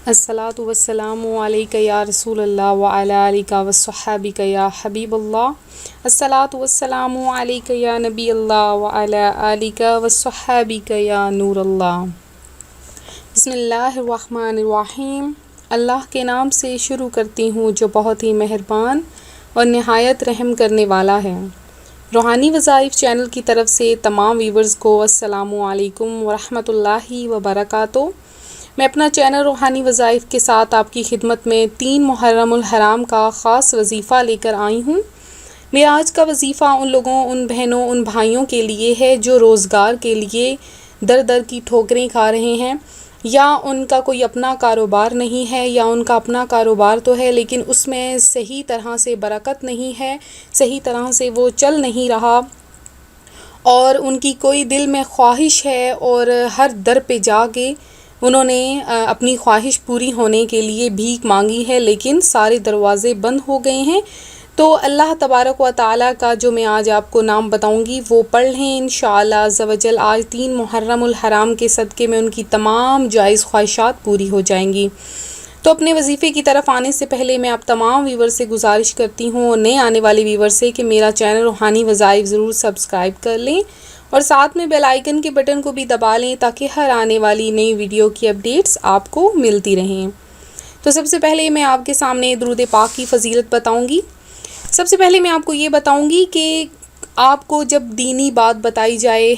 الصلاۃ والسلام علیک یا رسول اللہ وعلی آلک وصحابک یا حبیب اللہ۔ الصلاۃ والسلام علیک یا نبی اللہ وعلی آلک وصحابک یا نور اللہ۔ بسم اللہ الرحمن الرحیم۔ اللہ کے نام سے شروع کرتی ہوں جو بہت ہی مہربان اور نہایت رحم کرنے والا ہے۔ روحانی وظائف چینل کی طرف سے تمام ویورز کو السلام علیکم ورحمۃ اللہ وبرکاتہ۔ میں اپنا چینل روحانی وظائف کے ساتھ آپ کی خدمت میں 3 محرم الحرام کا خاص وظیفہ لے کر آئی ہوں۔ میرا آج کا وظیفہ ان لوگوں، ان بہنوں، ان بھائیوں کے لیے ہے جو روزگار کے لیے در در کی ٹھوکریں کھا رہے ہیں، یا ان کا کوئی اپنا کاروبار نہیں ہے، یا ان کا اپنا کاروبار تو ہے لیکن اس میں صحیح طرح سے برکت نہیں ہے، صحیح طرح سے وہ چل نہیں رہا، اور ان کی کوئی دل میں خواہش ہے اور ہر در پہ جا کے انہوں نے اپنی خواہش پوری ہونے کے لیے بھیک مانگی ہے لیکن سارے دروازے بند ہو گئے ہیں۔ تو اللہ تبارک و تعالیٰ کا جو میں آج آپ کو نام بتاؤں گی وہ پڑھ لیں انشاءاللہ عز و جل۔ آج 3 محرم الحرام کے صدقے میں ان کی تمام جائز خواہشات پوری ہو جائیں گی۔ تو اپنے وظیفے کی طرف آنے سے پہلے میں آپ تمام ویور سے گزارش کرتی ہوں اور نئے آنے والے ویور سے کہ میرا چینل روحانی وظائف ضرور سبسکرائب کر لیں اور ساتھ میں بیل آئیکن کے بٹن کو بھی دبا لیں تاکہ ہر آنے والی نئی ویڈیو کی اپڈیٹس آپ کو ملتی رہیں۔ تو سب سے پہلے میں آپ کے سامنے درود پاک کی فضیلت بتاؤں گی۔ سب سے پہلے میں آپ کو یہ بتاؤں گی کہ آپ کو جب دینی بات بتائی جائے،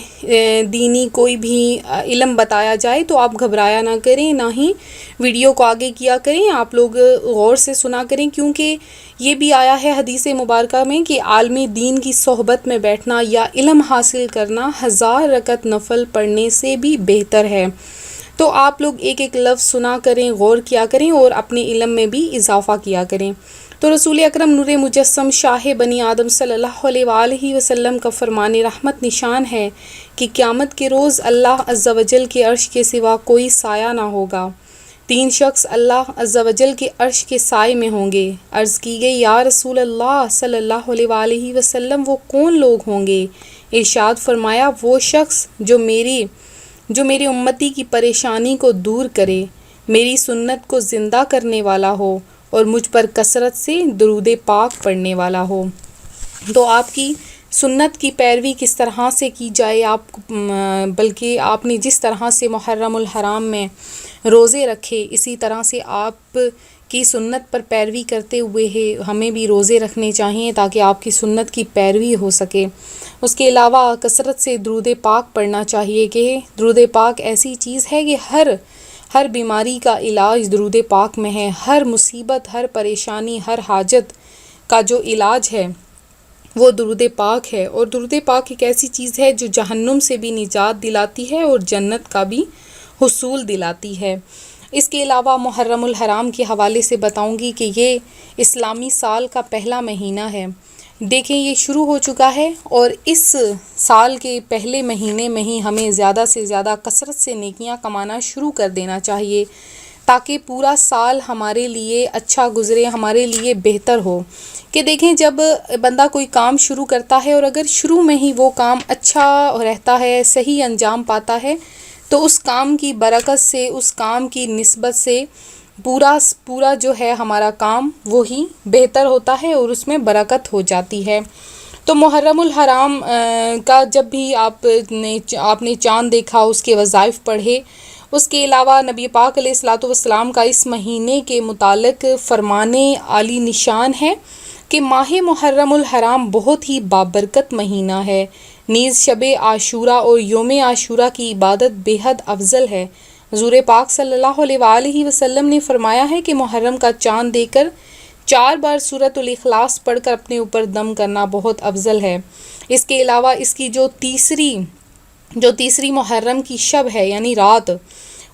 دینی کوئی بھی علم بتایا جائے تو آپ گھبرایا نہ کریں، نہ ہی ویڈیو کو آگے کیا کریں، آپ لوگ غور سے سنا کریں، کیونکہ یہ بھی آیا ہے حدیث مبارکہ میں کہ عالم دین کی صحبت میں بیٹھنا یا علم حاصل کرنا 1000 رکعت نفل پڑھنے سے بھی بہتر ہے۔ تو آپ لوگ ایک ایک لفظ سنا کریں، غور کیا کریں اور اپنے علم میں بھی اضافہ کیا کریں۔ تو رسول اکرم نور مجسم شاہ بنی آدم صلی اللہ علیہ وآلہ وسلم کا فرمان رحمت نشان ہے کہ قیامت کے روز اللہ عز و جل کے عرش کے سوا کوئی سایہ نہ ہوگا۔ 3 شخص اللہ عز و جل کے عرش کے سائے میں ہوں گے۔ عرض کی گئی یا رسول اللہ صلی اللہ علیہ وآلہ وسلم وہ کون لوگ ہوں گے؟ ارشاد فرمایا وہ شخص جو میری امتی کی پریشانی کو دور کرے، میری سنت کو زندہ کرنے والا ہو اور مجھ پر کثرت سے درود پاک پڑھنے والا ہو۔ تو آپ کی سنت کی پیروی کس طرح سے کی جائے، بلکہ آپ نے جس طرح سے محرم الحرام میں روزے رکھے اسی طرح سے آپ کی سنت پر پیروی کرتے ہوئے ہمیں بھی روزے رکھنے چاہیے تاکہ آپ کی سنت کی پیروی ہو سکے۔ اس کے علاوہ کثرت سے درود پاک پڑھنا چاہیے کہ درود پاک ایسی چیز ہے کہ ہر بیماری کا علاج درود پاک میں ہے، ہر مصیبت، ہر پریشانی، ہر حاجت کا جو علاج ہے وہ درود پاک ہے، اور درود پاک ایک ایسی چیز ہے جو جہنم سے بھی نجات دلاتی ہے اور جنت کا بھی حصول دلاتی ہے۔ اس کے علاوہ محرم الحرام کے حوالے سے بتاؤں گی کہ یہ اسلامی سال کا پہلا مہینہ ہے۔ دیکھیں یہ شروع ہو چکا ہے اور اس سال کے پہلے مہینے میں ہی ہمیں زیادہ سے زیادہ کثرت سے نیکیاں کمانا شروع کر دینا چاہیے تاکہ پورا سال ہمارے لیے اچھا گزرے، ہمارے لیے بہتر ہو۔ کہ دیکھیں جب بندہ کوئی کام شروع کرتا ہے اور اگر شروع میں ہی وہ کام اچھا رہتا ہے، صحیح انجام پاتا ہے، تو اس کام کی برکت سے، اس کام کی نسبت سے پورا جو ہے ہمارا کام وہی بہتر ہوتا ہے اور اس میں برکت ہو جاتی ہے۔ تو محرم الحرام کا جب بھی آپ نے چاند دیکھا، اس کے وظائف پڑھے۔ اس کے علاوہ نبی پاک علیہ الصلوۃ والسلام کا اس مہینے کے متعلق فرمان عالی نشان ہے کہ ماہ محرم الحرام بہت ہی بابرکت مہینہ ہے، نیز شب عاشورہ اور یوم عاشورہ کی عبادت بے حد افضل ہے۔ حضور پاک صلی اللہ علیہ وآلہ وسلم نے فرمایا ہے کہ محرم کا چاند دیکھ کر 4 بار سورۃ الاخلاص پڑھ کر اپنے اوپر دم کرنا بہت افضل ہے۔ اس کے علاوہ اس کی جو تیسری محرم کی شب ہے یعنی رات،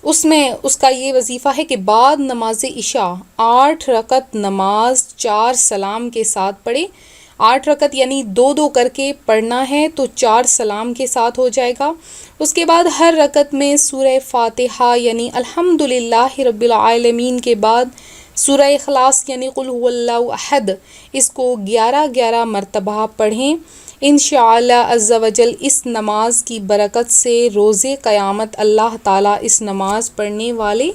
اس میں اس کا یہ وظیفہ ہے کہ بعد نماز عشاء 8 رکعت نماز 4 سلام کے ساتھ پڑھے۔ 8 رکعت یعنی 2 کر کے پڑھنا ہے تو 4 سلام کے ساتھ ہو جائے گا۔ اس کے بعد ہر رکعت میں سورہ فاتحہ یعنی الحمدللہ رب العالمین کے بعد سورہ اخلاص یعنی قل هو اللہ احد، اس کو 11 مرتبہ پڑھیں۔ انشاءاللہ عز و جل اس نماز کی برکت سے روز قیامت اللہ تعالیٰ اس نماز پڑھنے والے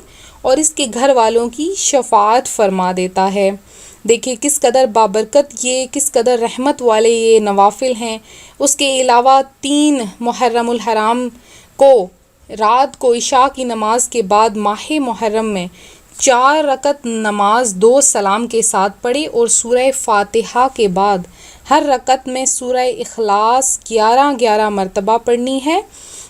اور اس کے گھر والوں کی شفاعت فرما دیتا ہے۔ دیکھیں کس قدر بابرکت یہ، کس قدر رحمت والے یہ نوافل ہیں۔ اس کے علاوہ 3 محرم الحرام کو رات کو عشاء کی نماز کے بعد ماہ محرم میں 4 رکعت نماز 2 سلام کے ساتھ پڑھے، اور سورہ فاتحہ کے بعد ہر رکعت میں سورہ اخلاص 11 مرتبہ پڑھنی ہے،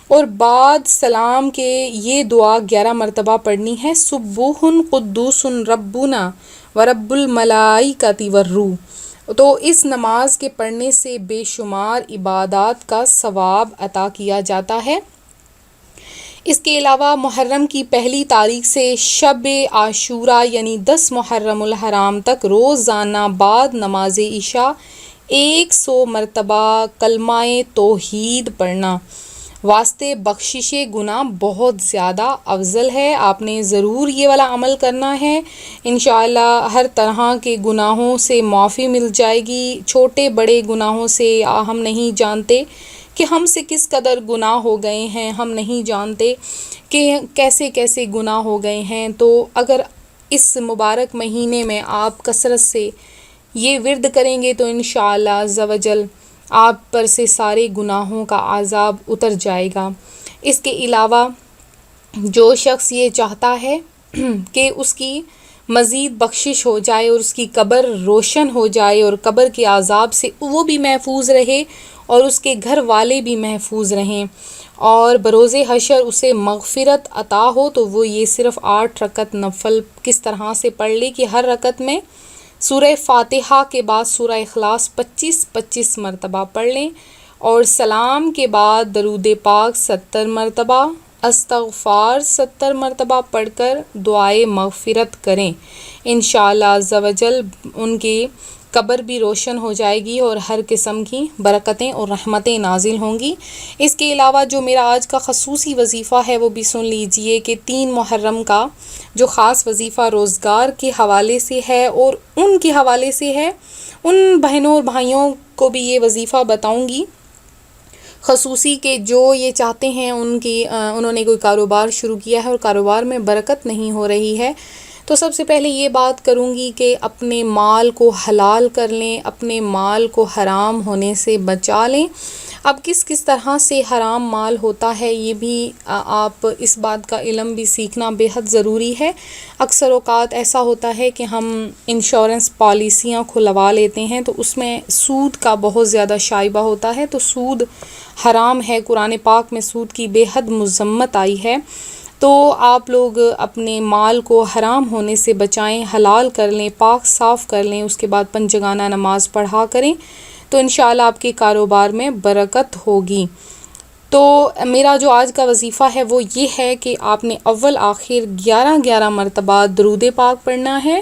اور بعد سلام کے یہ دعا 11 مرتبہ پڑھنی ہے، سبوح قدوس ربنا ورب الملائکۃ والروح۔ تو اس نماز کے پڑھنے سے بے شمار عبادات کا ثواب عطا کیا جاتا ہے۔ اس کے علاوہ محرم کی پہلی تاریخ سے شب عاشوراء یعنی 10 محرم الحرام تک روزانہ بعد نماز عشاء 100 مرتبہ کلمہ توحید پڑھنا واسطے بخشش گناہ بہت زیادہ افضل ہے۔ آپ نے ضرور یہ والا عمل کرنا ہے، انشاءاللہ ہر طرح کے گناہوں سے معافی مل جائے گی۔ چھوٹے بڑے گناہوں سے ہم نہیں جانتے کہ ہم سے کس قدر گناہ ہو گئے ہیں، ہم نہیں جانتے کہ کیسے کیسے گناہ ہو گئے ہیں۔ تو اگر اس مبارک مہینے میں آپ کثرت سے یہ ورد کریں گے تو انشاءاللہ عز و جل آپ پر سے سارے گناہوں کا عذاب اتر جائے گا۔ اس کے علاوہ جو شخص یہ چاہتا ہے کہ اس کی مزید بخشش ہو جائے اور اس کی قبر روشن ہو جائے اور قبر کے عذاب سے وہ بھی محفوظ رہے اور اس کے گھر والے بھی محفوظ رہیں اور بروز حشر اسے مغفرت عطا ہو، تو وہ یہ صرف 8 رکعت نفل کس طرح سے پڑھ لے کہ ہر رکعت میں سورہ فاتحہ کے بعد سورہ اخلاص 25 مرتبہ پڑھ لیں، اور سلام کے بعد درود پاک 70 مرتبہ، استغفار 70 مرتبہ پڑھ کر دعائے مغفرت کریں۔ انشاءاللہ عز و جل ان کی قبر بھی روشن ہو جائے گی اور ہر قسم کی برکتیں اور رحمتیں نازل ہوں گی۔ اس کے علاوہ جو میرا آج کا خصوصی وظیفہ ہے وہ بھی سن لیجئے کہ 3 محرم کا جو خاص وظیفہ روزگار کے حوالے سے ہے اور ان کے حوالے سے ہے، ان بہنوں اور بھائیوں کو بھی یہ وظیفہ بتاؤں گی خصوصی کہ جو یہ چاہتے ہیں انہوں نے کوئی کاروبار شروع کیا ہے اور کاروبار میں برکت نہیں ہو رہی ہے، تو سب سے پہلے یہ بات کروں گی کہ اپنے مال کو حلال کر لیں، اپنے مال کو حرام ہونے سے بچا لیں۔ اب کس طرح سے حرام مال ہوتا ہے یہ بھی آپ اس بات کا علم بھی سیکھنا بے حد ضروری ہے۔ اکثر اوقات ایسا ہوتا ہے کہ ہم انشورنس پالیسیاں کھلوا لیتے ہیں تو اس میں سود کا بہت زیادہ شائبہ ہوتا ہے، تو سود حرام ہے، قرآن پاک میں سود کی بے حد مذمت آئی ہے۔ تو آپ لوگ اپنے مال کو حرام ہونے سے بچائیں، حلال کر لیں، پاک صاف کر لیں، اس کے بعد 5 جگانہ نماز پڑھا کریں، تو انشاءاللہ آپ کے کاروبار میں برکت ہوگی۔ تو میرا جو آج کا وظیفہ ہے وہ یہ ہے کہ آپ نے اول آخر 11 مرتبہ درود پاک پڑھنا ہے۔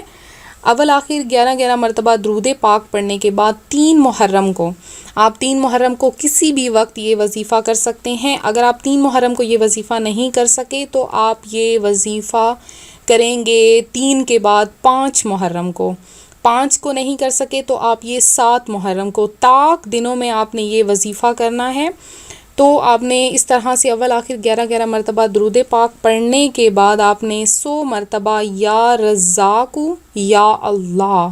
اول آخر 11 مرتبہ درود پاک پڑھنے کے بعد 3 محرم کو آپ 3 محرم کو کسی بھی وقت یہ وظیفہ کر سکتے ہیں۔ اگر آپ 3 محرم کو یہ وظیفہ نہیں کر سکے تو آپ یہ وظیفہ کریں گے 3 کے بعد 5 محرم کو، 5 کو نہیں کر سکے تو آپ یہ 7 محرم کو، طاق دنوں میں آپ نے یہ وظیفہ کرنا ہے۔ تو آپ نے اس طرح سے اول آخر 11 مرتبہ درود پاک پڑھنے کے بعد آپ نے 100 مرتبہ یا رزاق یا اللہ،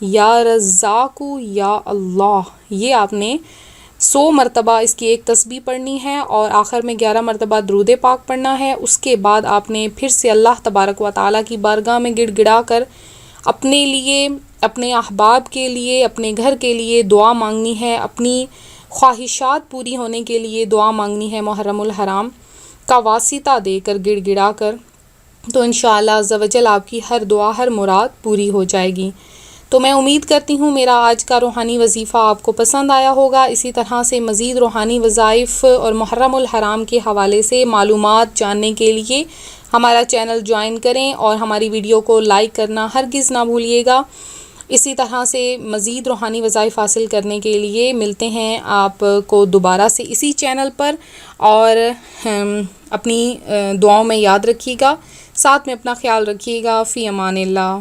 یا رزاق یا اللہ، یہ آپ نے 100 مرتبہ اس کی ایک تسبیح پڑھنی ہے اور آخر میں 11 مرتبہ درود پاک پڑھنا ہے۔ اس کے بعد آپ نے پھر سے اللہ تبارک و تعالیٰ کی بارگاہ میں گڑ گڑا کر اپنے لیے، اپنے احباب کے لیے، اپنے گھر کے لیے دعا مانگنی ہے، اپنی خواہشات پوری ہونے کے لیے دعا مانگنی ہے محرم الحرام کا واسطہ دے کر، گڑ گڑا کر، تو انشاءاللہ عز و جل آپ کی ہر دعا، ہر مراد پوری ہو جائے گی۔ تو میں امید کرتی ہوں میرا آج کا روحانی وظیفہ آپ کو پسند آیا ہوگا۔ اسی طرح سے مزید روحانی وظائف اور محرم الحرام کے حوالے سے معلومات جاننے کے لیے ہمارا چینل جوائن کریں اور ہماری ویڈیو کو لائک کرنا ہرگز نہ بھولیے گا۔ اسی طرح سے مزید روحانی وظائف حاصل کرنے کے لیے ملتے ہیں آپ کو دوبارہ سے اسی چینل پر، اور اپنی دعاؤں میں یاد رکھیے گا، ساتھ میں اپنا خیال رکھیے گا۔ فی امان اللہ۔